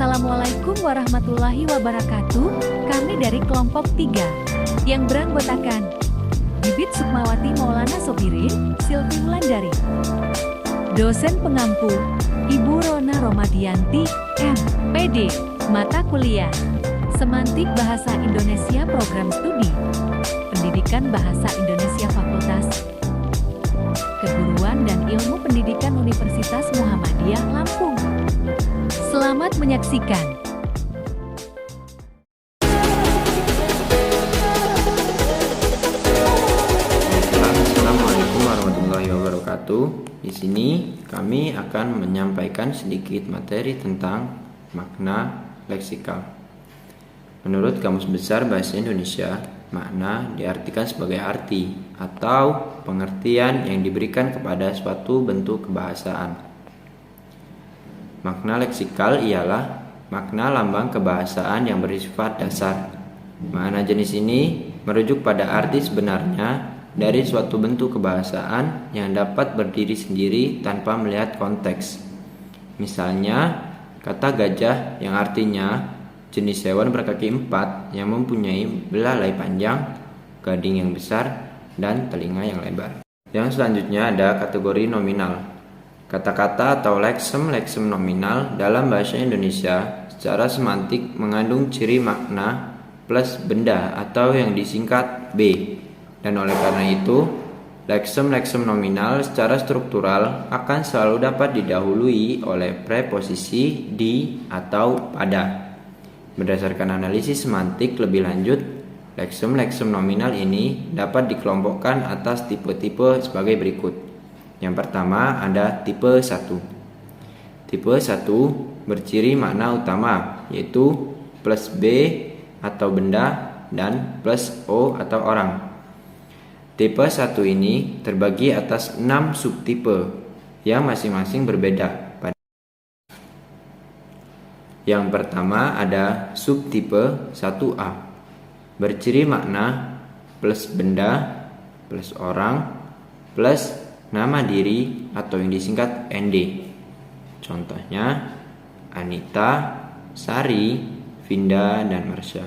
Assalamualaikum warahmatullahi wabarakatuh. Kami dari kelompok 3 yang beranggotakan Bibit Sukmawati Maulana Sobirin, Silvi Wulandari. Dosen pengampu Ibu Rona Romadianti, M.Pd. Mata kuliah Semantik Bahasa Indonesia Program Studi Pendidikan Bahasa Indonesia Fakultas Keguruan dan Ilmu Pendidikan Universitas Muhammadiyah Lampung. Selamat menyaksikan. Assalamualaikum warahmatullahi wabarakatuh. Di sini kami akan menyampaikan sedikit materi tentang makna leksikal. Menurut Kamus Besar Bahasa Indonesia, makna diartikan sebagai arti atau pengertian yang diberikan kepada suatu bentuk kebahasaan. Makna leksikal ialah makna lambang kebahasaan yang bersifat dasar. Makna jenis ini merujuk pada arti sebenarnya dari suatu bentuk kebahasaan yang dapat berdiri sendiri tanpa melihat konteks. Misalnya, kata gajah yang artinya jenis hewan berkaki 4 yang mempunyai belalai panjang, gading yang besar, dan telinga yang lebar. Yang selanjutnya ada kategori nominal. Kata-kata atau leksem nominal dalam bahasa Indonesia secara semantik mengandung ciri makna plus benda atau yang disingkat B. Dan oleh karena itu, leksem nominal secara struktural akan selalu dapat didahului oleh preposisi di atau pada. Berdasarkan analisis semantik lebih lanjut, leksem nominal ini dapat dikelompokkan atas tipe-tipe sebagai berikut. Yang pertama ada tipe 1. Tipe 1 berciri makna utama, yaitu plus B atau benda dan plus O atau orang. Tipe 1 ini terbagi atas 6 subtipe yang masing-masing berbeda. Yang pertama ada subtipe 1A. Berciri makna plus benda, plus orang, plus nama diri atau yang disingkat ND. Contohnya Anita, Sari, Vinda, dan Marsha.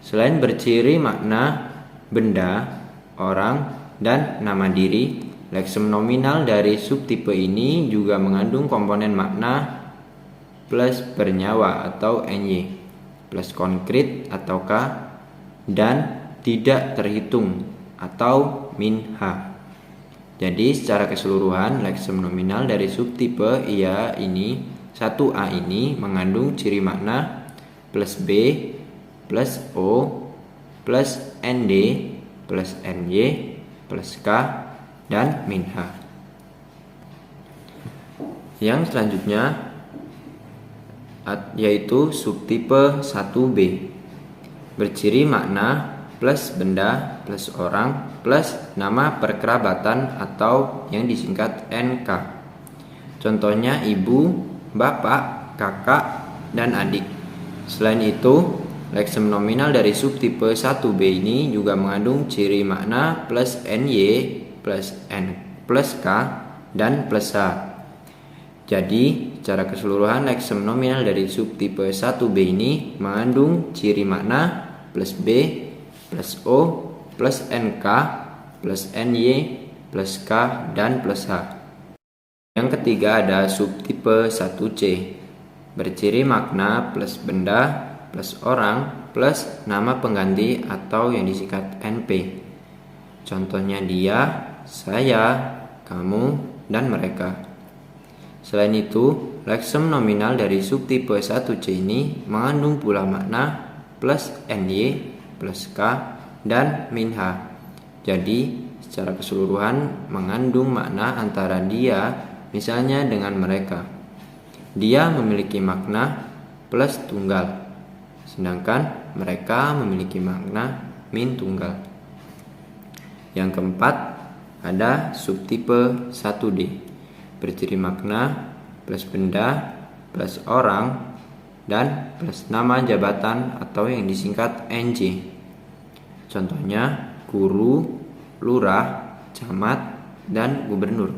Selain berciri makna benda, orang, dan nama diri, leksem nominal dari subtipe ini juga mengandung komponen makna plus bernyawa atau NY, plus konkret atau K, dan tidak terhitung atau min-H. Jadi secara keseluruhan leksem nominal dari subtipe IA ini 1A ini mengandung ciri makna plus B, plus O, plus ND, plus NY, plus K, dan min H. Yang selanjutnya yaitu subtipe 1B. Berciri makna plus benda, plus orang, plus nama perkerabatan atau yang disingkat NK. Contohnya ibu, bapak, kakak, dan adik. Selain itu, leksem nominal dari subtipe 1B ini juga mengandung ciri makna plus NY, plus N, plus K, dan plus H. Jadi, secara keseluruhan leksem nominal dari subtipe 1B ini mengandung ciri makna plus B, plus O, plus NK, plus NY, plus K, dan plus H. Yang ketiga ada subtipe 1C. Berciri makna plus benda, plus orang, plus nama pengganti atau yang disingkat NP. Contohnya dia, saya, kamu, dan mereka. Selain itu, leksem nominal dari subtipe 1C ini mengandung pula makna plus NY, plus K, dan min H. Jadi, secara keseluruhan mengandung makna antara dia, misalnya dengan mereka. Dia memiliki makna plus tunggal, sedangkan mereka memiliki makna min tunggal. Yang keempat, ada subtipe 1D. Berciri makna plus benda, plus orang, dan plus nama jabatan atau yang disingkat NJ. Contohnya guru, lurah, camat, dan gubernur.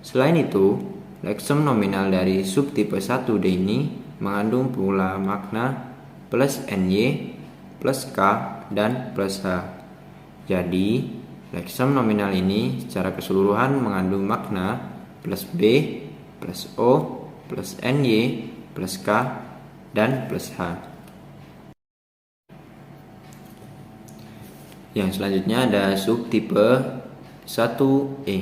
Selain itu, leksem nominal dari subtipe 1D ini mengandung pula makna plus NY, plus K, dan plus H. Jadi, leksem nominal ini secara keseluruhan mengandung makna plus B, plus O, plus NY, plus K, dan plus H. Yang selanjutnya ada subtipe 1E,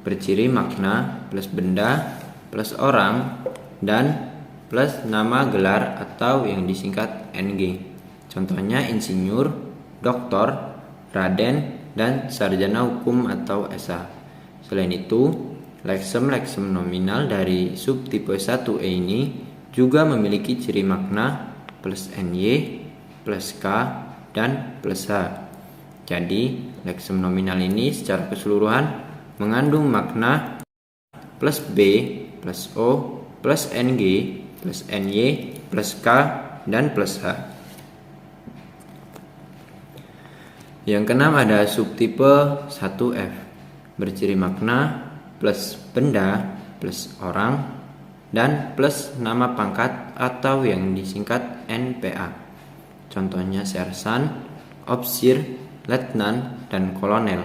berciri makna plus benda, plus orang, dan plus nama gelar atau yang disingkat NG. Contohnya insinyur, doktor, raden, dan sarjana hukum atau SA. Selain itu, leksem-leksem nominal dari subtipe 1E ini juga memiliki ciri makna plus NY, plus K, dan plus H. Jadi, leksem nominal ini secara keseluruhan mengandung makna plus B, plus O, plus NG, plus NY, plus K, dan plus H. Yang keenam ada subtipe 1F, berciri makna plus benda, plus orang, dan plus nama pangkat atau yang disingkat NPA. Contohnya sersan, opsir, letnan, dan kolonel.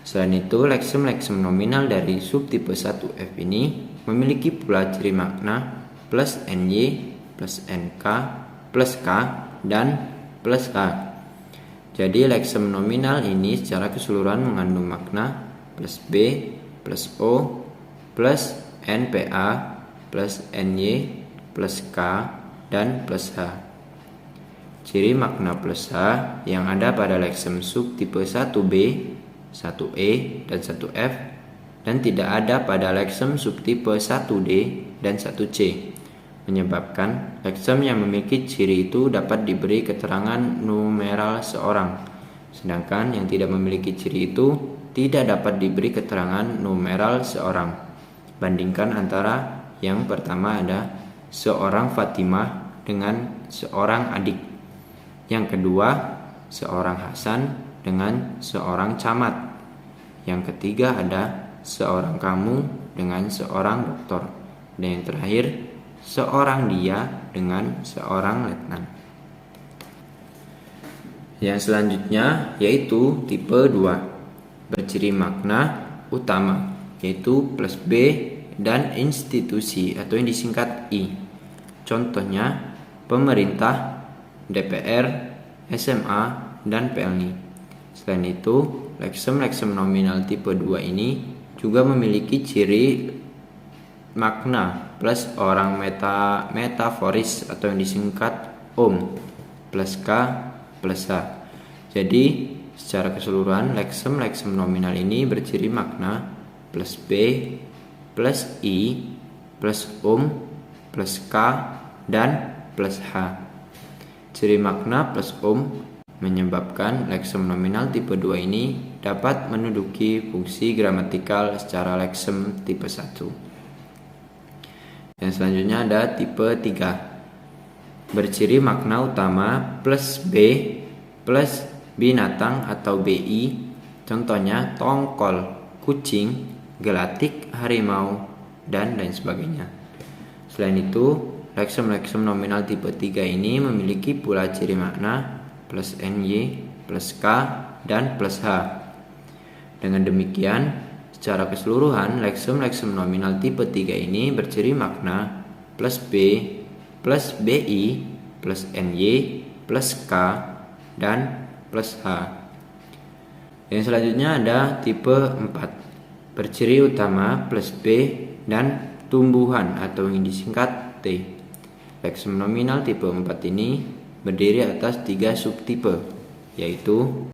Selain itu, leksem-leksem nominal dari subtipe 1F ini memiliki pula ciri makna plus NY, plus NK, plus K, dan plus H. Jadi leksem nominal ini secara keseluruhan mengandung makna plus B, plus O, plus NPA, plus NY, plus K, dan plus H. Ciri makna plus H yang ada pada leksem subtipe 1B, 1E, dan 1F, dan tidak ada pada leksem subtipe 1D dan 1C, menyebabkan leksem yang memiliki ciri itu dapat diberi keterangan numeral seorang, sedangkan yang tidak memiliki ciri itu tidak dapat diberi keterangan numeral seorang. Bandingkan antara yang pertama ada seorang Fatimah dengan seorang adik. Yang kedua, seorang Hasan dengan seorang camat. Yang ketiga ada seorang kamu dengan seorang doktor. Dan yang terakhir, seorang dia dengan seorang letnan. Yang selanjutnya yaitu tipe 2, berciri makna utama, yaitu plus B dan institusi atau yang disingkat I. Contohnya pemerintah, DPR, SMA, dan PLNI. Selain itu, leksem-leksem nominal tipe 2 ini juga memiliki ciri makna plus orang metaforis atau yang disingkat Om, plus K, plus H. Jadi, secara keseluruhan leksem-leksem nominal ini berciri makna plus B, plus I, plus plus K, dan plus H. Ciri makna plus menyebabkan leksem nominal tipe 2 ini dapat menduduki fungsi gramatikal secara leksem tipe 1. Yang selanjutnya ada tipe 3, berciri makna utama plus B, plus binatang atau BI. Contohnya tongkol, kucing, gelatik, harimau, dan lain sebagainya. Selain itu, leksem-leksem nominal tipe 3 ini memiliki pula ciri makna plus NY, plus K, dan plus H. Dengan demikian, secara keseluruhan leksem-leksem nominal tipe 3 ini berciri makna plus B, plus BI, plus NY, plus K, dan plus H. Yang selanjutnya ada tipe 4, berciri utama plus B dan tumbuhan atau yang disingkat T. Leksem nominal tipe 4 ini berdiri atas 3 subtipe, yaitu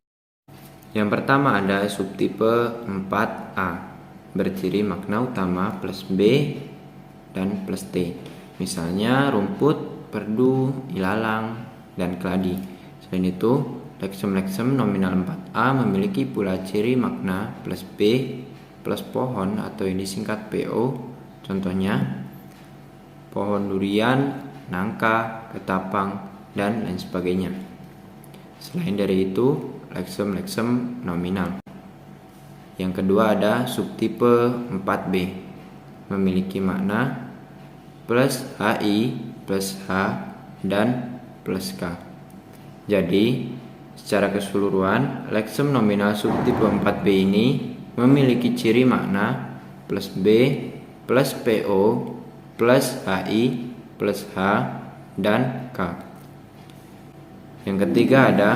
yang pertama ada subtipe 4A, berciri makna utama plus B dan plus T. Misalnya rumput, perdu, ilalang, dan keladi. Selain itu, leksem-leksem nominal 4A memiliki pula ciri makna plus B, plus pohon atau yang disingkat PO. Contohnya pohon durian, nangka, ketapang, dan lain sebagainya. Selain dari itu, leksem-leksem nominal. Yang kedua ada subtipe 4B, memiliki makna plus HI plus H dan plus K. Jadi secara keseluruhan leksem nominal subtipe 4B ini memiliki ciri makna plus B plus PO plus HI plus H dan K. Yang ketiga ada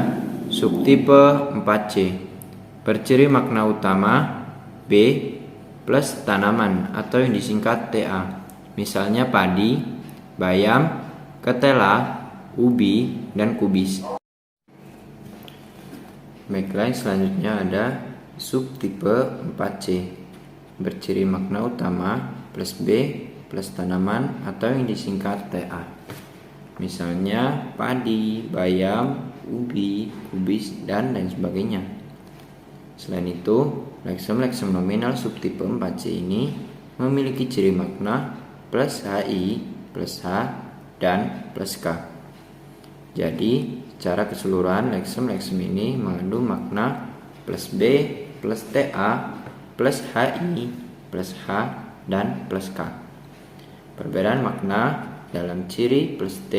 subtipe 4C, berciri makna utama B plus tanaman atau yang disingkat TA, misalnya padi, bayam, ketela, ubi, dan kubis. Baiklah, selanjutnya ada subtipe 4C, berciri makna utama plus B plus tanaman atau yang disingkat TA, misalnya padi, bayam, ubi, kubis, dan lain sebagainya. Selain itu, leksem nominal subtipe 4C ini memiliki ciri makna plus HI plus H dan plus K. Jadi, secara keseluruhan leksem ini mengandung makna plus B plus TA plus HI plus H dan plus K. Perbedaan makna dalam ciri plus T,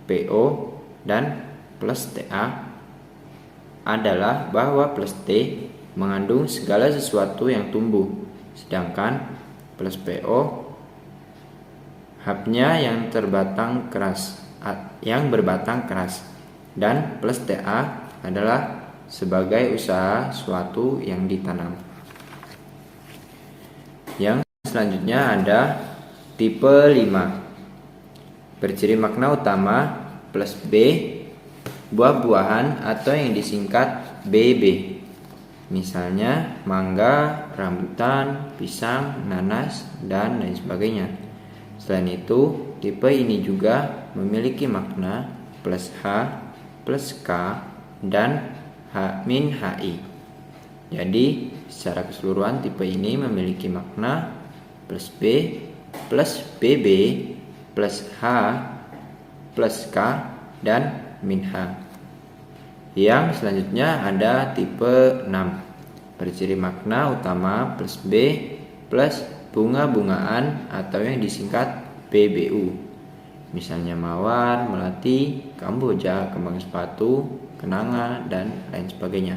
PO, dan plus TA adalah bahwa plus T mengandung segala sesuatu yang tumbuh, sedangkan plus PO hapnya yang berbatang keras, dan plus TA adalah sebagai usaha suatu yang ditanam. Yang selanjutnya ada tipe 5, berciri makna utama plus B, buah-buahan atau yang disingkat BB, misalnya mangga, rambutan, pisang, nanas, dan lain sebagainya. Selain itu, tipe ini juga memiliki makna plus H plus K dan H-HI. Jadi, secara keseluruhan tipe ini memiliki makna plus B plus BB plus H plus K dan min H. Yang selanjutnya ada tipe 6, berciri makna utama plus B plus bunga-bungaan atau yang disingkat BBU, misalnya mawar, melati, kamboja, kembang sepatu, kenanga, dan lain sebagainya.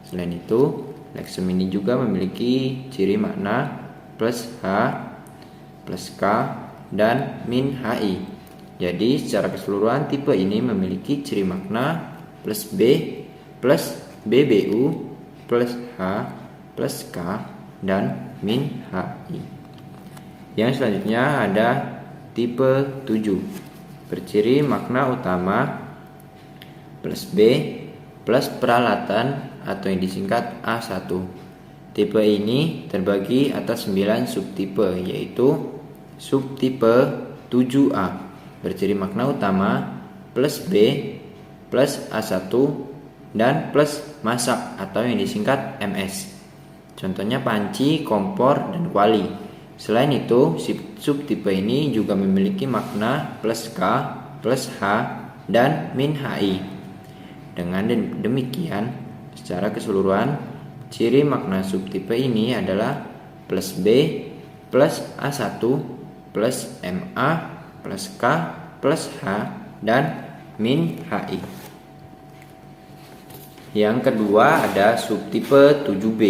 Selain itu, leksem ini juga memiliki ciri makna plus H plus K dan min HI. Jadi secara keseluruhan tipe ini memiliki ciri makna plus B plus BBU plus H plus K dan min HI. Yang selanjutnya ada tipe 7, berciri makna utama plus B plus peralatan atau yang disingkat A1. Tipe ini terbagi atas 9 subtipe, yaitu subtipe 7A, berciri makna utama plus B plus A1 dan plus masak atau yang disingkat MS. Contohnya panci, kompor, dan kuali. Selain itu, subtipe ini juga memiliki makna plus K, plus H, dan min HI. Dengan demikian, secara keseluruhan, ciri makna subtipe ini adalah plus B, plus A1, plus MA, plus K, plus H, dan min HI. Yang kedua ada subtipe 7B,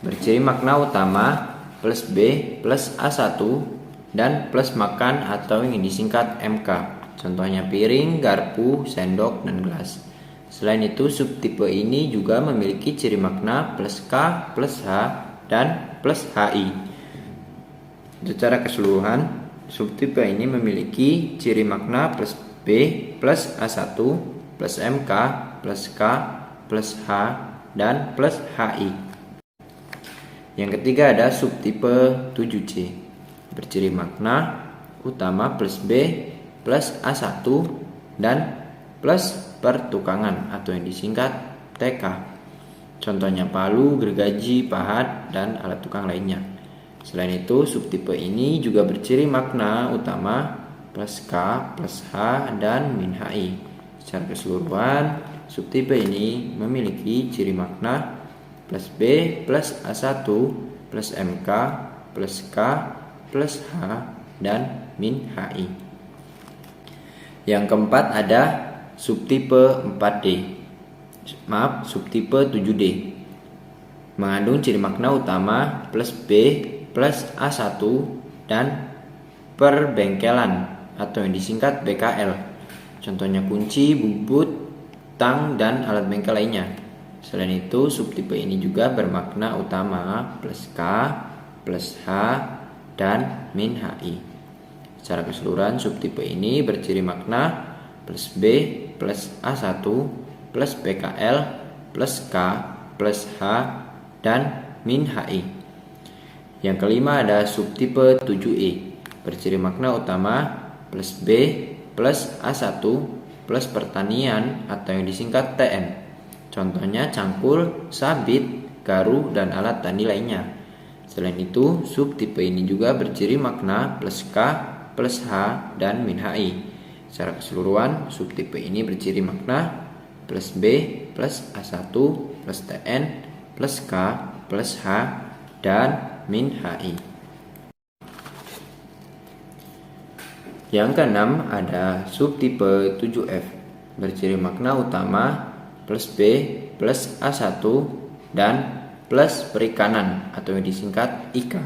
berciri makna utama plus B plus A1 dan plus makan atau yang disingkat MK. Contohnya piring, garpu, sendok, dan gelas. Selain itu, subtipe ini juga memiliki ciri makna plus K, plus H, dan plus HI. Secara keseluruhan, subtipe ini memiliki ciri makna plus B plus A1 plus MK plus K plus H dan plus HI. Yang ketiga ada subtipe 7C, berciri makna utama plus B plus A1 dan plus pertukangan atau yang disingkat TK. Contohnya palu, gergaji, pahat, dan alat tukang lainnya. Selain itu, subtipe ini juga berciri makna utama plus K, plus H, dan min HI. Secara keseluruhan, subtipe ini memiliki ciri makna plus B, plus A1, plus MK, plus K, plus H, dan min HI. Yang keempat ada subtipe 7D. Mengandung ciri makna utama plus B plus A1 dan perbengkelan atau yang disingkat BKL. Contohnya kunci, bubut, tang, dan alat bengkel lainnya. Selain itu, subtipe ini juga bermakna utama plus K, plus H, dan min HI. Secara keseluruhan, subtipe ini berciri makna plus B, plus A1, plus BKL, plus K, plus H, dan min HI. Yang kelima ada subtipe 7E. Berciri makna utama plus B, plus A1, plus pertanian atau yang disingkat TN. Contohnya cangkul, sabit, garu, dan alat tani lainnya. Selain itu, subtipe ini juga berciri makna plus K, plus H, dan min HI. Secara keseluruhan, subtipe ini berciri makna plus B, plus A1, plus TN, plus K, plus H, dan min HI. Yang keenam ada subtipe 7F. Berciri makna utama plus B, plus A1, dan plus perikanan atau yang disingkat IK.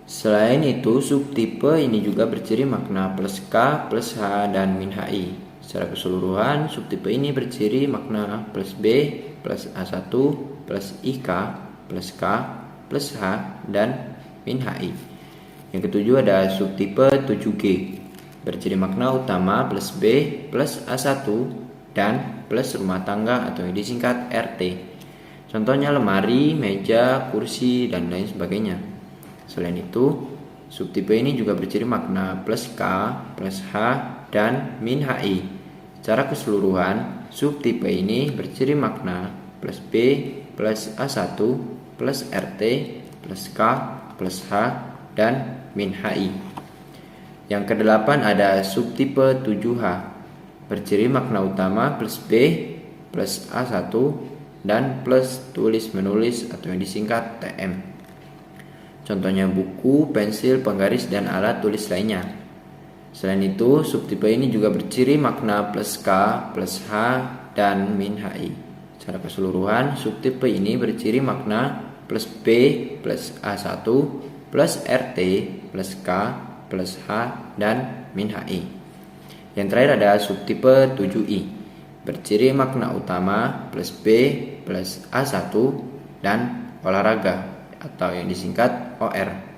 Selain itu, subtipe ini juga berciri makna plus K, plus H, dan min HI. Secara keseluruhan, subtipe ini berciri makna plus B, plus A1, plus IK, plus K, plus H, dan min HI. Yang ketujuh ada subtipe 7G. Berciri makna utama plus B, plus A1, dan plus rumah tangga atau yang disingkat RT. Contohnya lemari, meja, kursi, dan lain sebagainya. Selain itu, subtipe ini juga berciri makna plus K, plus H, dan min HI. Secara keseluruhan, subtipe ini berciri makna plus B, plus A1, plus RT, plus K, plus H, dan min HI. Yang kedelapan ada subtipe 7H. Berciri makna utama plus B, plus A1, dan plus tulis menulis atau yang disingkat TM. Contohnya buku, pensil, penggaris, dan alat tulis lainnya. Selain itu, subtipe ini juga berciri makna plus K, plus H, dan min HI. Secara keseluruhan, subtipe ini berciri makna plus B, plus A1, plus RT, plus K, plus H, dan min HI. Yang terakhir ada subtipe 7I. Berciri makna utama plus B, plus A1, dan olahraga atau yang disingkat OR.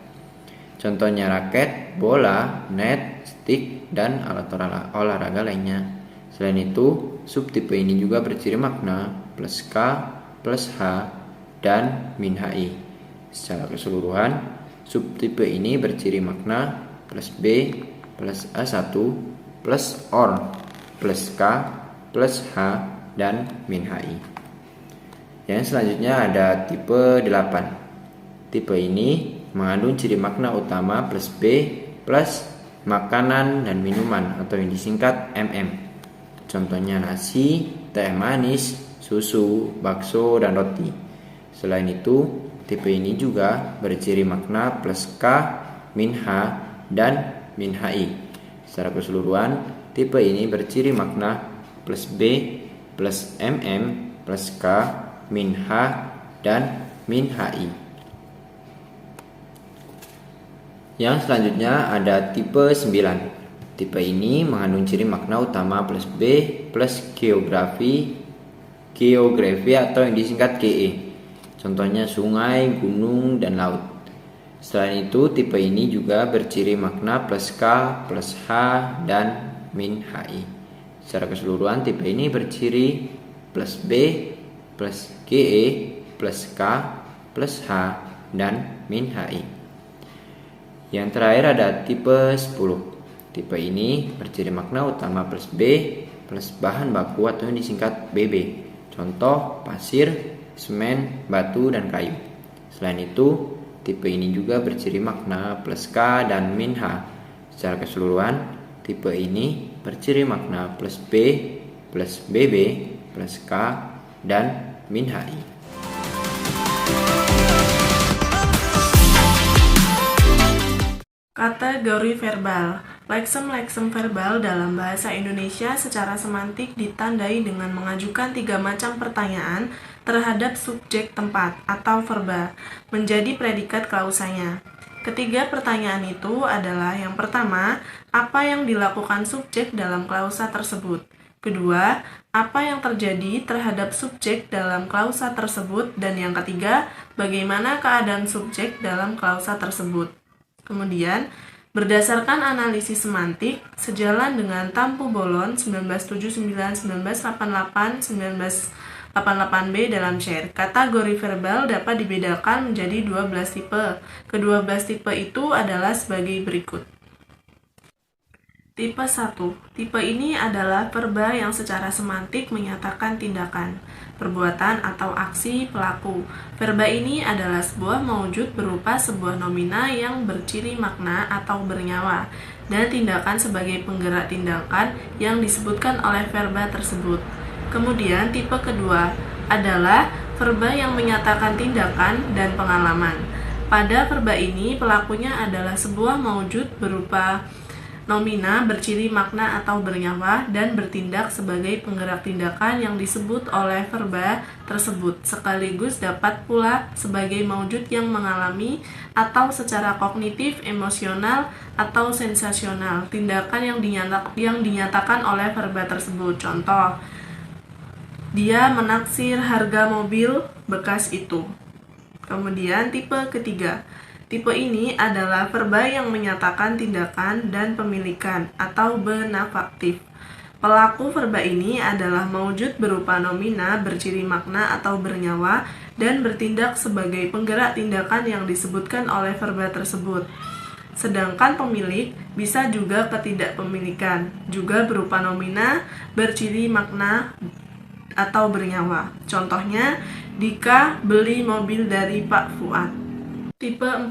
Contohnya raket, bola, net, stick, dan alat olahraga lainnya. Selain itu, subtipe ini juga berciri makna plus K, plus H, dan min HI. Secara keseluruhan, subtipe ini berciri makna plus B, plus A1, plus OR, plus K, plus H, dan min HI. Yang selanjutnya ada tipe 8. Tipe ini mengandung ciri makna utama plus B, plus makanan dan minuman atau yang disingkat MM. Contohnya nasi, teh manis, susu, bakso, dan roti. Selain itu, tipe ini juga berciri makna plus K, min H, dan min HI. Secara keseluruhan, tipe ini berciri makna plus B, plus MM, plus K, min H, dan min HI. Yang selanjutnya ada tipe 9. Tipe ini mengandung ciri makna utama plus B, plus geografi atau yang disingkat GE. Contohnya sungai, gunung, dan laut. Selain itu, tipe ini juga berciri makna plus K, plus H, dan min HI. Secara keseluruhan, tipe ini berciri plus B, plus GE, plus K, plus H, dan min HI. Yang terakhir ada tipe 10. Tipe ini berciri makna utama plus B, plus bahan baku atau yang disingkat BB. Contoh pasir, semen, batu, dan kayu. Selain itu, tipe ini juga berciri makna plus K dan min H. Secara keseluruhan, tipe ini berciri makna plus B, plus BB, plus K, dan min HI. Kategori verbal. Leksem-leksem verbal dalam bahasa Indonesia secara semantik ditandai dengan mengajukan 3 macam pertanyaan terhadap subjek tempat atau verba menjadi predikat klausanya. Ketiga pertanyaan itu adalah yang pertama, apa yang dilakukan subjek dalam klausa tersebut? Kedua, apa yang terjadi terhadap subjek dalam klausa tersebut? Dan yang ketiga, bagaimana keadaan subjek dalam klausa tersebut? Kemudian, berdasarkan analisis semantik, sejalan dengan Tampu Bolon 1979, 1988, 1988B dalam syair, kategori verbal dapat dibedakan menjadi 12 tipe. Ke-12 tipe itu adalah sebagai berikut. Tipe 1. Tipe ini adalah verba yang secara semantik menyatakan tindakan, perbuatan atau aksi pelaku. Verba ini adalah sebuah maujud berupa sebuah nomina yang berciri makna atau bernyawa, dan tindakan sebagai penggerak tindakan yang disebutkan oleh verba tersebut. Kemudian tipe kedua adalah verba yang menyatakan tindakan dan pengalaman. Pada verba ini pelakunya adalah sebuah maujud berupa nomina berciri makna atau bernyawa dan bertindak sebagai penggerak tindakan yang disebut oleh verba tersebut, sekaligus dapat pula sebagai maujud yang mengalami atau secara kognitif, emosional, atau sensasional tindakan yang dinyatakan oleh verba tersebut. Contoh, dia menaksir harga mobil bekas itu. Kemudian tipe ketiga. Tipe ini adalah verba yang menyatakan tindakan dan pemilikan atau benefaktif. Pelaku verba ini adalah maujud berupa nomina berciri makna atau bernyawa dan bertindak sebagai penggerak tindakan yang disebutkan oleh verba tersebut. Sedangkan pemilik bisa juga ketidakpemilikan, juga berupa nomina berciri makna atau bernyawa. Contohnya, Dika beli mobil dari Pak Fuad. Tipe 4.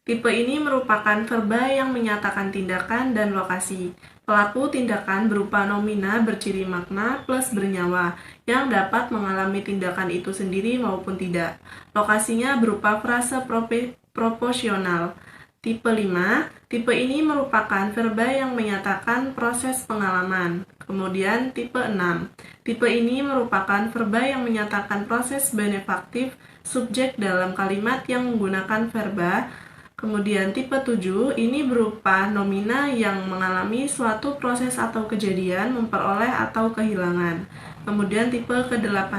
Tipe ini merupakan verba yang menyatakan tindakan dan lokasi. Pelaku tindakan berupa nomina berciri makna plus bernyawa yang dapat mengalami tindakan itu sendiri maupun tidak. Lokasinya berupa frase proporsional. Tipe 5. Tipe ini merupakan verba yang menyatakan proses pengalaman. Kemudian tipe 6. Tipe ini merupakan verba yang menyatakan proses benefaktif subjek dalam kalimat yang menggunakan verba. Kemudian tipe 7 ini berupa nomina yang mengalami suatu proses atau kejadian, memperoleh atau kehilangan. Kemudian tipe ke-8.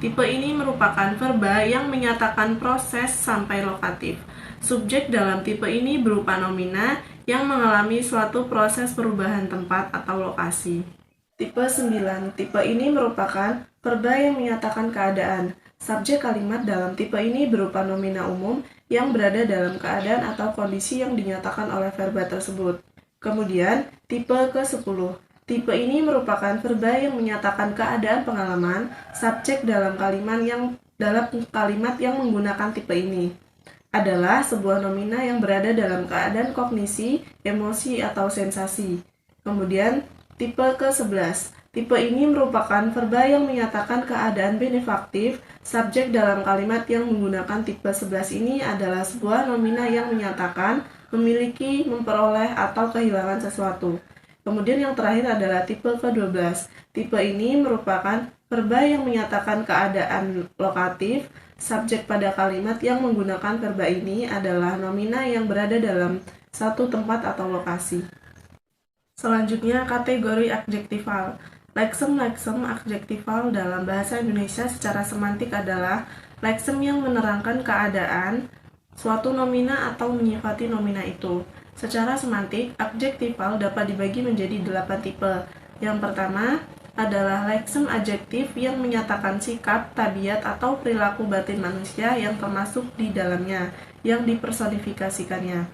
Tipe ini merupakan verba yang menyatakan proses sampai lokatif. Subjek dalam tipe ini berupa nomina yang mengalami suatu proses perubahan tempat atau lokasi. Tipe 9. Tipe ini merupakan verba yang menyatakan keadaan. Subjek kalimat dalam tipe ini berupa nomina umum yang berada dalam keadaan atau kondisi yang dinyatakan oleh verba tersebut. Kemudian, tipe ke-10. Tipe ini merupakan verba yang menyatakan keadaan pengalaman. Subjek dalam kalimat yang menggunakan tipe ini adalah sebuah nomina yang berada dalam keadaan kognisi, emosi, atau sensasi. Kemudian, tipe ke-11. Tipe ini merupakan verba yang menyatakan keadaan benefaktif. Subjek dalam kalimat yang menggunakan tipe 11 ini adalah sebuah nomina yang menyatakan, memiliki, memperoleh, atau kehilangan sesuatu. Kemudian yang terakhir adalah tipe ke-12. Tipe ini merupakan verba yang menyatakan keadaan lokatif. Subjek pada kalimat yang menggunakan verba ini adalah nomina yang berada dalam satu tempat atau lokasi. Selanjutnya, kategori adjektifal. Leksem-leksem adjektifal dalam bahasa Indonesia secara semantik adalah leksem yang menerangkan keadaan suatu nomina atau menyifati nomina itu. Secara semantik, adjektifal dapat dibagi menjadi 8 tipe. Yang pertama adalah leksem adjektif yang menyatakan sikap, tabiat, atau perilaku batin manusia yang termasuk di dalamnya, yang dipersonifikasikannya.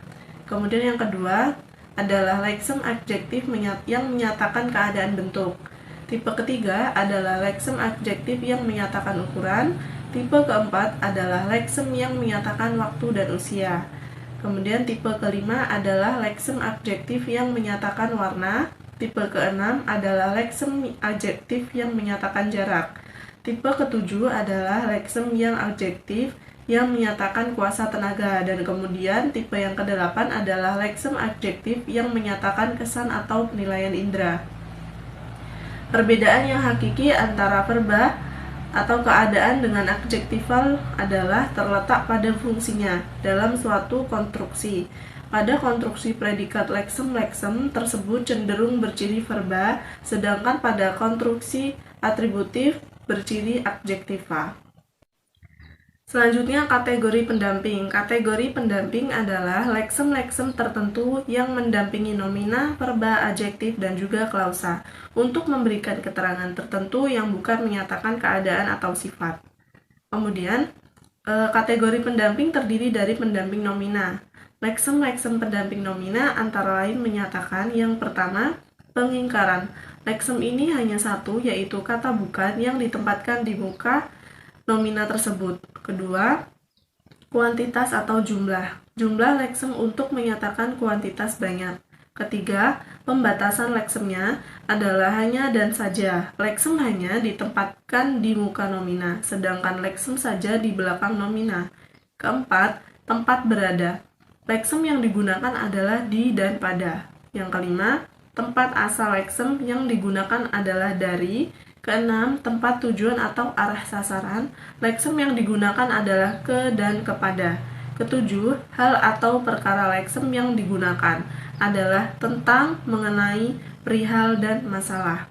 Kemudian yang kedua adalah leksem adjektif yang menyatakan keadaan bentuk. Tipe ketiga adalah leksem adjektif yang menyatakan ukuran. Tipe keempat adalah leksem yang menyatakan waktu dan usia. Kemudian tipe kelima adalah leksem adjektif yang menyatakan warna. Tipe keenam adalah leksem adjektif yang menyatakan jarak. Tipe ketujuh adalah leksem yang adjektif yang menyatakan kuasa tenaga. Dan kemudian tipe yang kedelapan adalah leksem adjektif yang menyatakan kesan atau penilaian indera. Perbedaan yang hakiki antara verba atau keadaan dengan adjektival adalah terletak pada fungsinya dalam suatu konstruksi. Pada konstruksi predikat leksem tersebut cenderung berciri verba, sedangkan pada konstruksi atributif berciri adjektiva. Selanjutnya kategori pendamping. Kategori pendamping adalah leksem-leksem tertentu yang mendampingi nomina, verba, adjektif, dan juga klausa untuk memberikan keterangan tertentu yang bukan menyatakan keadaan atau sifat. Kemudian, kategori pendamping terdiri dari pendamping nomina. Leksem-leksem pendamping nomina antara lain menyatakan yang pertama, pengingkaran. Leksem ini hanya satu, yaitu kata bukan yang ditempatkan di muka nomina tersebut. Kedua, kuantitas atau jumlah. Jumlah leksem untuk menyatakan kuantitas banyak. Ketiga, pembatasan leksemnya adalah hanya dan saja. Leksem hanya ditempatkan di muka nomina, sedangkan leksem saja di belakang nomina. Keempat, tempat berada. Leksem yang digunakan adalah di dan pada. Yang kelima, tempat asal leksem yang digunakan adalah dari. Keenam, tempat tujuan atau arah sasaran. Leksem yang digunakan adalah ke dan kepada. Ketujuh, hal atau perkara leksem yang digunakan adalah tentang, mengenai, perihal, dan masalah.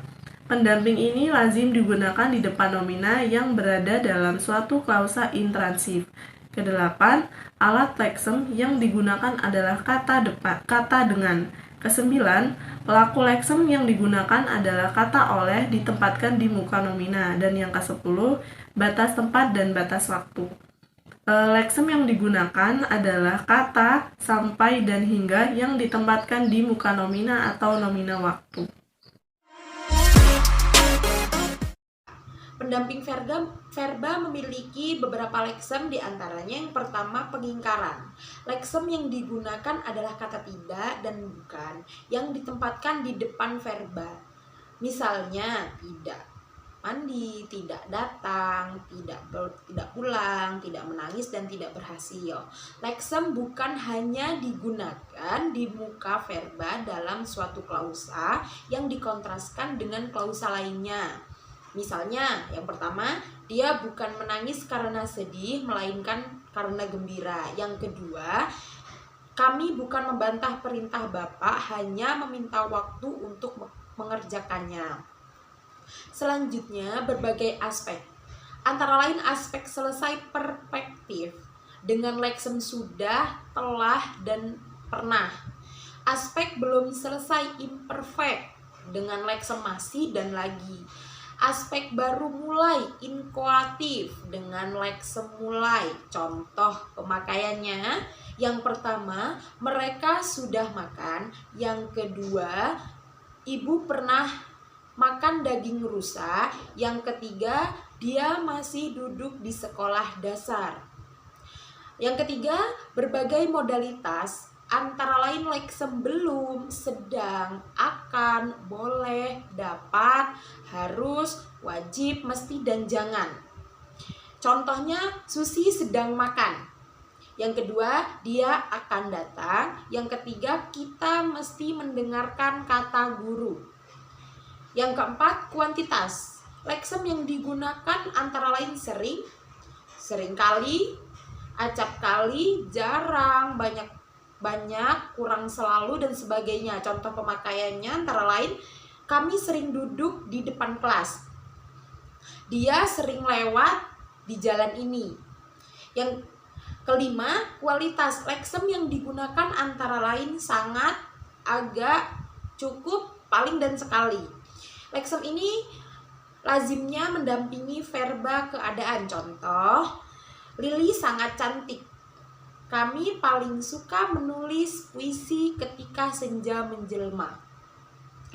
Pendamping ini lazim digunakan di depan nomina yang berada dalam suatu klausa intransif. Kedelapan, alat leksem yang digunakan adalah kata dengan. Kesembilan, pelaku leksem yang digunakan adalah kata oleh ditempatkan di muka nomina. Dan yang kesepuluh, batas tempat dan batas waktu. Leksem yang digunakan adalah kata, sampai, dan hingga yang ditempatkan di muka nomina atau nomina waktu. Pendamping verba memiliki beberapa leksem, diantaranya yang pertama pengingkaran. Leksem yang digunakan adalah kata tidak dan bukan yang ditempatkan di depan verba. Misalnya tidak mandi, tidak datang, tidak pulang, tidak menangis, dan tidak berhasil. Leksem bukan hanya digunakan di muka verba dalam suatu klausa yang dikontraskan dengan klausa lainnya. Misalnya, yang pertama, dia bukan menangis karena sedih, melainkan karena gembira. Yang kedua, kami bukan membantah perintah Bapak, hanya meminta waktu untuk mengerjakannya. Selanjutnya, berbagai aspek. Antara lain aspek selesai perspektif dengan leksem sudah, telah, dan pernah. Aspek belum selesai imperfect dengan leksem masih dan lagi. Aspek baru mulai inkoatif dengan leksem mulai. Contoh pemakaiannya, yang pertama, mereka sudah makan. Yang kedua, ibu pernah makan daging rusa. Yang ketiga, dia masih duduk di sekolah dasar. Yang ketiga, berbagai modalitas. Antara lain leksem belum, sedang, akan, boleh, dapat, harus, wajib, mesti, dan jangan. Contohnya, Susi sedang makan. Yang kedua, dia akan datang. Yang ketiga, kita mesti mendengarkan kata guru. Yang keempat, kuantitas. Leksem yang digunakan antara lain sering, seringkali, acap kali, jarang, banyak, kurang selalu, dan sebagainya. Contoh pemakaiannya antara lain, kami sering duduk di depan kelas. Dia sering lewat di jalan ini. Yang kelima, kualitas. Leksem yang digunakan antara lain sangat, agak, cukup, paling, dan sekali. Leksem ini lazimnya mendampingi verba keadaan. Contoh, Lili sangat cantik. Kami paling suka menulis puisi ketika senja menjelma.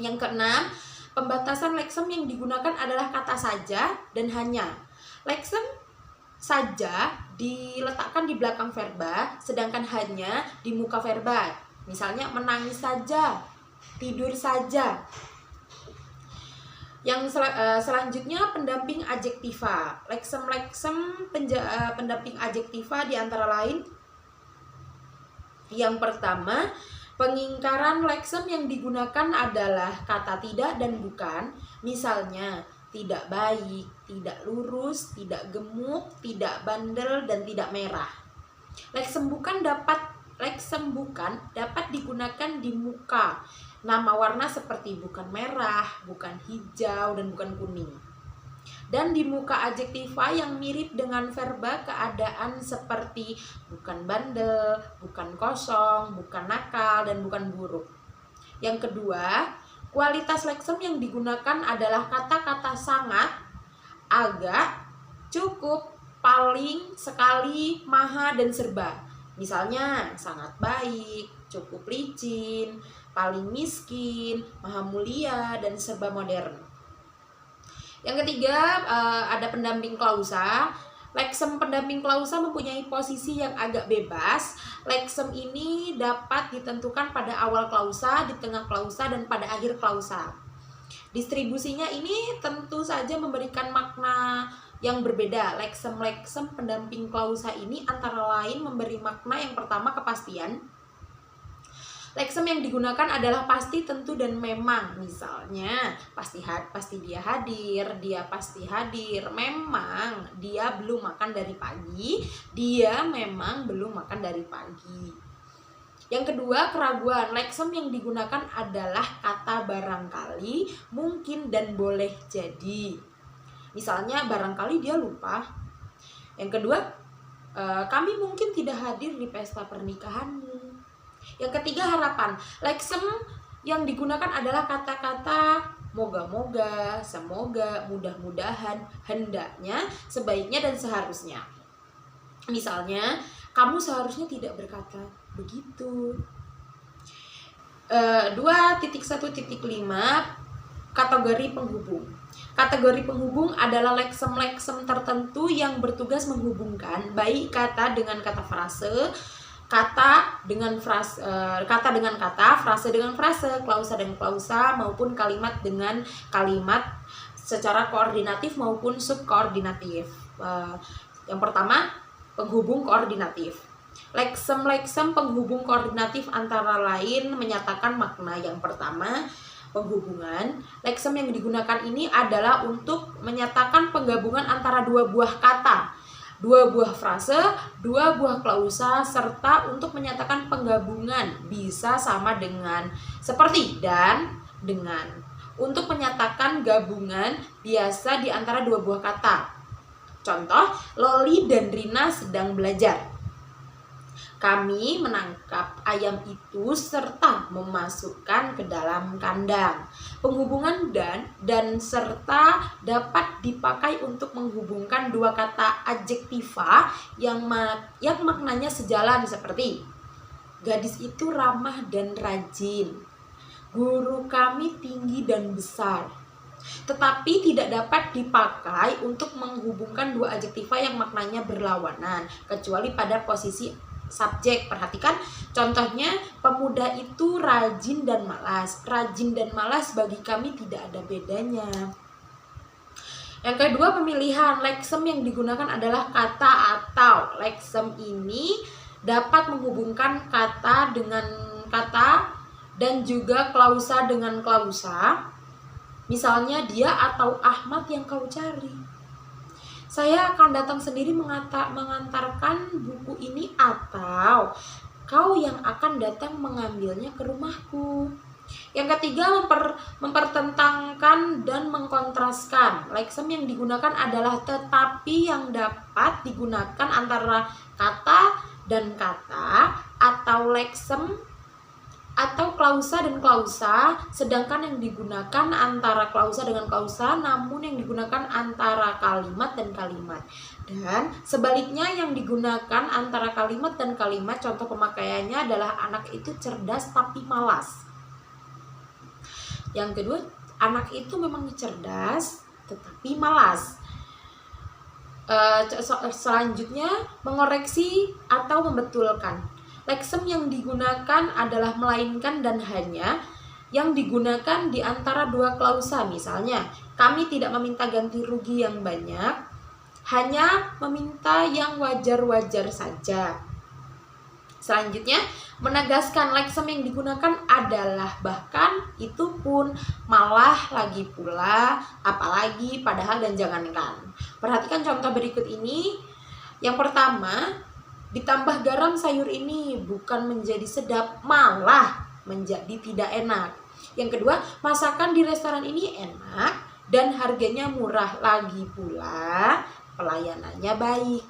Yang keenam, pembatasan leksem yang digunakan adalah kata saja dan hanya. Leksem saja diletakkan di belakang verba, sedangkan hanya di muka verba. Misalnya menangis saja, tidur saja. Selanjutnya pendamping adjektiva. Leksem-leksem pendamping adjektiva di antara lain. Yang pertama, pengingkaran leksem yang digunakan adalah kata tidak dan bukan. Misalnya, tidak baik, tidak lurus, tidak gemuk, tidak bandel, dan tidak merah. Leksem bukan dapat digunakan di muka. Nama warna seperti bukan merah, bukan hijau, dan bukan kuning. Dan di muka adjektiva yang mirip dengan verba keadaan seperti bukan bandel, bukan kosong, bukan nakal, dan bukan buruk. Yang kedua, kualitas leksem yang digunakan adalah kata-kata sangat, agak, cukup, paling, sekali, maha, dan serba. Misalnya, sangat baik, cukup licin, paling miskin, maha mulia, dan serba modern. Yang ketiga, ada pendamping klausa. Leksem pendamping klausa mempunyai posisi yang agak bebas. Leksem ini dapat ditentukan pada awal klausa, di tengah klausa, dan pada akhir klausa. Distribusinya ini tentu saja memberikan makna yang berbeda. Leksem-leksem pendamping klausa ini antara lain memberi makna yang pertama kepastian. Leksem yang digunakan adalah pasti, tentu, dan memang. Misalnya, pasti dia hadir, dia pasti hadir, memang dia belum makan dari pagi, dia memang belum makan dari pagi. Yang kedua, keraguan. Leksem yang digunakan adalah kata barangkali, mungkin, dan boleh jadi. Misalnya, barangkali dia lupa. Yang kedua, kami mungkin tidak hadir di pesta pernikahanmu. Yang ketiga, harapan. Leksem yang digunakan adalah kata-kata moga-moga, semoga, mudah-mudahan, hendaknya, sebaiknya, dan seharusnya. Misalnya, kamu seharusnya tidak berkata begitu. 2.1.5 kategori penghubung. Kategori penghubung adalah leksem-leksem tertentu yang bertugas menghubungkan baik kata dengan kata frase, kata dengan frase, frase dengan frase, klausa dengan klausa, maupun kalimat dengan kalimat secara koordinatif maupun subkoordinatif. Yang pertama, penghubung koordinatif. Leksem-leksem penghubung koordinatif antara lain menyatakan makna. Yang pertama, penghubungan. Leksem yang digunakan ini adalah untuk menyatakan penggabungan antara dua buah kata, dua buah frase, dua buah klausa, serta untuk menyatakan penggabungan bisa sama dengan, seperti, dan, dengan. Untuk menyatakan gabungan biasa di antara dua buah kata. Contoh, Loli dan Rina sedang belajar. Kami menangkap ayam itu serta memasukkan ke dalam kandang. Penghubungan dan serta dapat dipakai untuk menghubungkan dua kata adjektiva yang maknanya sejalan, seperti gadis itu ramah dan rajin, guru kami tinggi dan besar. Tetapi tidak dapat dipakai untuk menghubungkan dua adjektiva yang maknanya berlawanan, kecuali pada posisi subjek. Perhatikan contohnya, pemuda itu rajin dan malas. Rajin dan malas bagi kami tidak ada bedanya. Yang kedua, pemilihan. Leksem yang digunakan adalah kata atau. Leksem ini dapat menghubungkan kata dengan kata dan juga klausa dengan klausa. Misalnya, dia atau Ahmad yang kau cari. Saya akan datang sendiri mengantarkan buku ini, atau kau yang akan datang mengambilnya ke rumahku. Yang ketiga, mempertentangkan dan mengkontraskan. Leksem yang digunakan adalah tetapi yang dapat digunakan antara kata dan kata, atau leksem atau klausa dan klausa, sedangkan yang digunakan antara klausa dengan klausa, namun yang digunakan antara kalimat dan kalimat. Dan sebaliknya, yang digunakan antara kalimat dan kalimat, contoh pemakaiannya adalah anak itu cerdas tapi malas. Yang kedua, anak itu memang cerdas tetapi malas. Selanjutnya, mengoreksi atau membetulkan. Leksem yang digunakan adalah melainkan dan hanya. yang digunakan di antara dua klausa. Misalnya, kami tidak meminta ganti rugi yang banyak, hanya meminta yang wajar-wajar saja. Selanjutnya, menegaskan leksem yang digunakan adalah, bahkan, itu pun, malah, lagi pula, apalagi, padahal, dan jangankan. Perhatikan contoh berikut ini. Yang pertama, ditambah garam sayur ini bukan menjadi sedap, malah menjadi tidak enak. Yang kedua, masakan di restoran ini enak dan harganya murah, lagi pula pelayanannya baik.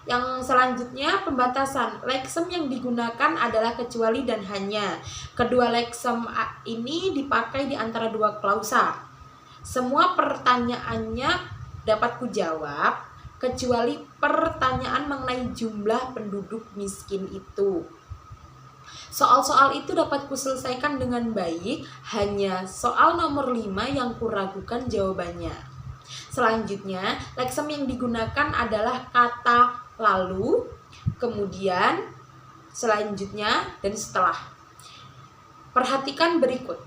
Yang selanjutnya, pembatasan. Leksem yang digunakan adalah kecuali dan hanya. Kedua leksem ini dipakai di antara dua klausa. Semua pertanyaannya dapat kujawab, kecuali pertanyaan mengenai jumlah penduduk miskin itu. Soal-soal itu dapat kuselesaikan dengan baik, hanya soal nomor 5 yang kuragukan jawabannya. Selanjutnya, leksem yang digunakan adalah kata lalu, kemudian, selanjutnya, dan setelah. Perhatikan berikut.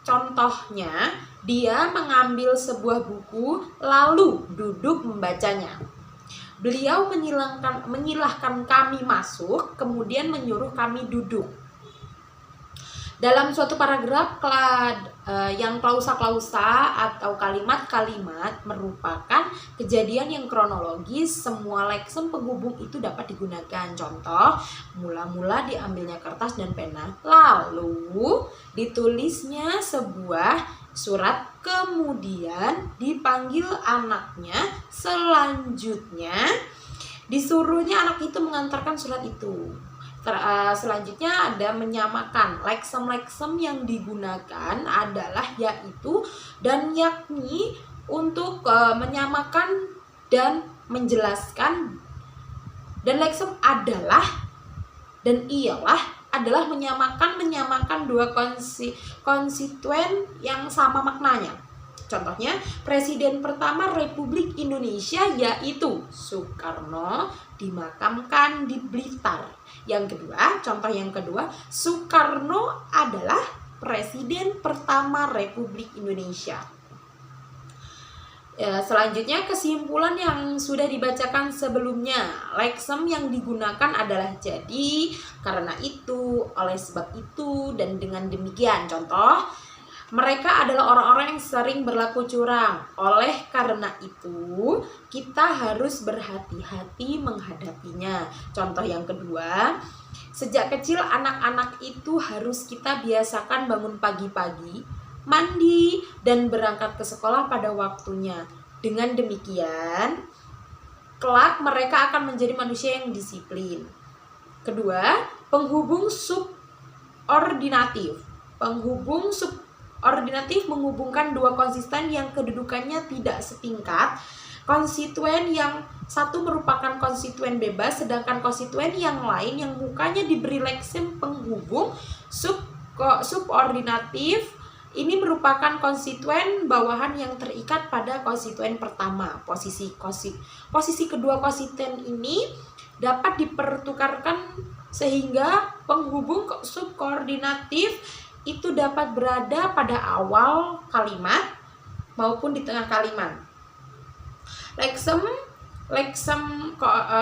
Contohnya, dia mengambil sebuah buku lalu duduk membacanya. Beliau menyilahkan kami masuk, kemudian menyuruh kami duduk. Dalam suatu paragraf yang klausa-klausa atau kalimat-kalimat merupakan kejadian yang kronologis, semua leksem penghubung itu dapat digunakan. Contoh, mula-mula diambilnya kertas dan pena, lalu ditulisnya sebuah surat, kemudian dipanggil anaknya, selanjutnya disuruhnya anak itu mengantarkan surat itu. Selanjutnya ada menyamakan. Leksem-leksem yang digunakan adalah yaitu dan yakni untuk menyamakan dan menjelaskan. Dan leksem adalah dan ialah adalah menyamakan dua konstituen yang sama maknanya. Contohnya, Presiden pertama Republik Indonesia yaitu Soekarno dimakamkan di Blitar. Contoh yang kedua, Soekarno adalah Presiden pertama Republik Indonesia. Selanjutnya, kesimpulan yang sudah dibacakan sebelumnya. Leksem yang digunakan adalah jadi, karena itu, oleh sebab itu, dan dengan demikian. Contoh, mereka adalah orang-orang yang sering berlaku curang. Oleh karena itu, kita harus berhati-hati menghadapinya. Contoh yang kedua, sejak kecil anak-anak itu harus kita biasakan bangun pagi-pagi, mandi, dan berangkat ke sekolah pada waktunya. Dengan demikian, kelak mereka akan menjadi manusia yang disiplin. Kedua, penghubung subordinatif. Penghubung subordinatif menghubungkan dua konsisten yang kedudukannya tidak setingkat. Konstituen yang satu merupakan konstituen bebas, sedangkan konstituen yang lain yang mukanya diberi leksem penghubung subordinatif ini merupakan konstituen bawahan yang terikat pada konstituen pertama. Posisi kedua konstituen ini dapat dipertukarkan sehingga penghubung subordinatif itu dapat berada pada awal kalimat maupun di tengah kalimat. Leksem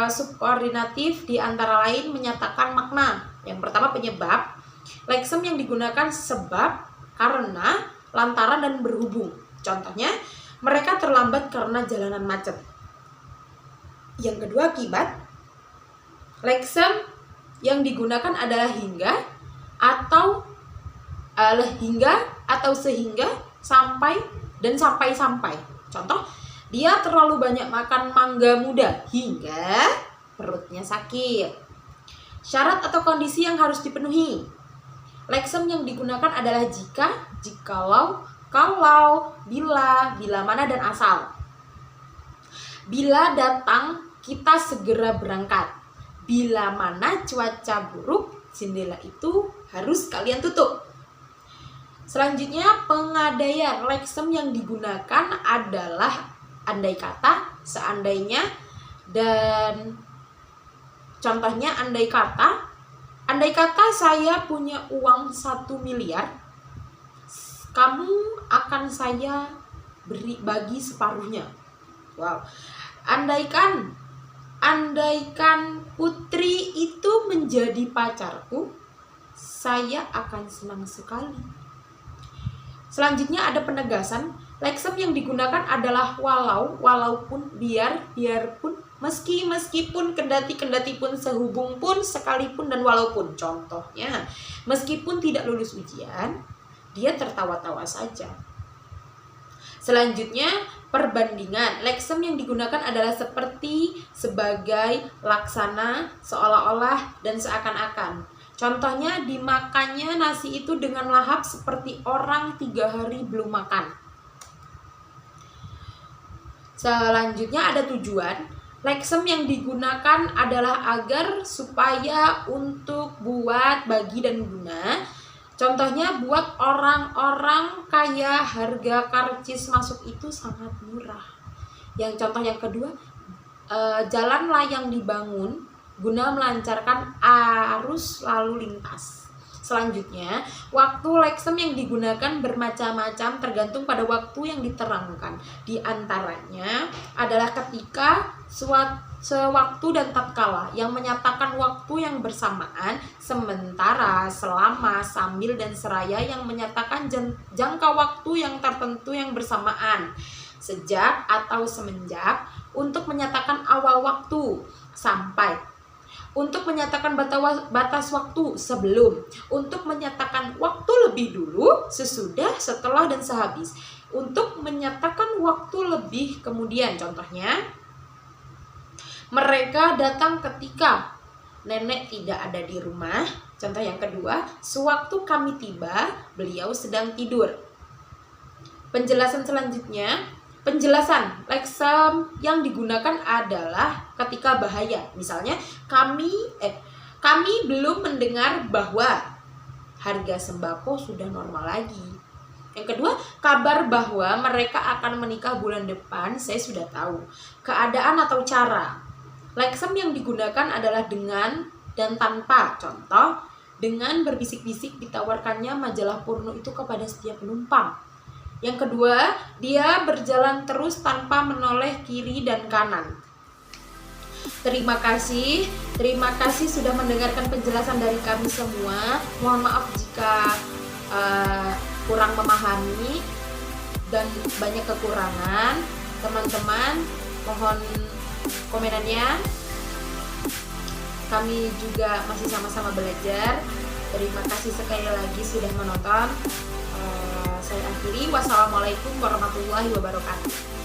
subordinatif di antara lain menyatakan makna. Yang pertama, penyebab. Leksem yang digunakan sebab, karena, lantaran, dan berhubung. Contohnya, mereka terlambat karena jalanan macet. Yang kedua, akibat. Leksem yang digunakan adalah hingga atau sehingga, sampai, dan sampai-sampai. Contoh, dia terlalu banyak makan mangga muda hingga perutnya sakit. Syarat atau kondisi yang harus dipenuhi. Leksem yang digunakan adalah jika, jikalau, kalau, bila mana, dan asal. Bila datang, kita segera berangkat. Bila mana cuaca buruk, jendela itu harus kalian tutup. Selanjutnya, pengadaian. Leksem yang digunakan adalah andai kata, seandainya, dan contohnya andai kata Andai kata saya punya uang 1 miliar, kamu akan saya bagi separuhnya. Wow. Andaikan Putri itu menjadi pacarku, saya akan senang sekali. Selanjutnya ada penegasan. Leksem yang digunakan adalah walaupun, biarpun, meskipun, kendati pun, sehubung pun, sekalipun, dan walaupun. Contohnya, meskipun tidak lulus ujian, dia tertawa-tawa saja. Selanjutnya, perbandingan. Leksem yang digunakan adalah seperti, sebagai, laksana, seolah-olah, dan seakan-akan. Contohnya, dimakannya nasi itu dengan lahap seperti orang 3 hari belum makan. Selanjutnya ada tujuan. Leksem yang digunakan adalah agar, supaya, untuk, buat, bagi, dan guna. Contohnya, buat orang-orang kaya harga karcis masuk itu sangat murah. Yang contoh yang kedua, jalan layang dibangun guna melancarkan arus lalu lintas. Selanjutnya, waktu leksem yang digunakan bermacam-macam tergantung pada waktu yang diterangkan. Di antaranya adalah ketika, sewaktu, dan tatkala, yang menyatakan waktu yang bersamaan, sementara, selama, sambil, dan seraya yang menyatakan jangka waktu yang tertentu yang bersamaan. Sejak atau semenjak untuk menyatakan awal waktu, sampai. Untuk menyatakan batas waktu, sebelum. Untuk menyatakan waktu lebih dulu, sesudah, setelah, dan sehabis. Untuk menyatakan waktu lebih kemudian. Contohnya, mereka datang ketika nenek tidak ada di rumah. Contoh yang kedua, sewaktu kami tiba, beliau sedang tidur. Penjelasan selanjutnya. Penjelasan leksem yang digunakan adalah ketika bahaya. Misalnya, kami belum mendengar bahwa harga sembako sudah normal lagi. Yang kedua, kabar bahwa mereka akan menikah bulan depan saya sudah tahu. Keadaan atau cara. Leksem yang digunakan adalah dengan dan tanpa. Contoh, dengan berbisik-bisik ditawarkannya majalah porno itu kepada setiap penumpang. Yang kedua, dia berjalan terus tanpa menoleh kiri dan kanan. Terima kasih sudah mendengarkan penjelasan dari kami semua. Mohon maaf jika kurang memahami dan banyak kekurangan. Teman-teman, mohon komenannya. Kami juga masih sama-sama belajar. Terima kasih sekali lagi sudah menonton. Saya akhiri. Wassalamualaikum warahmatullahi wabarakatuh.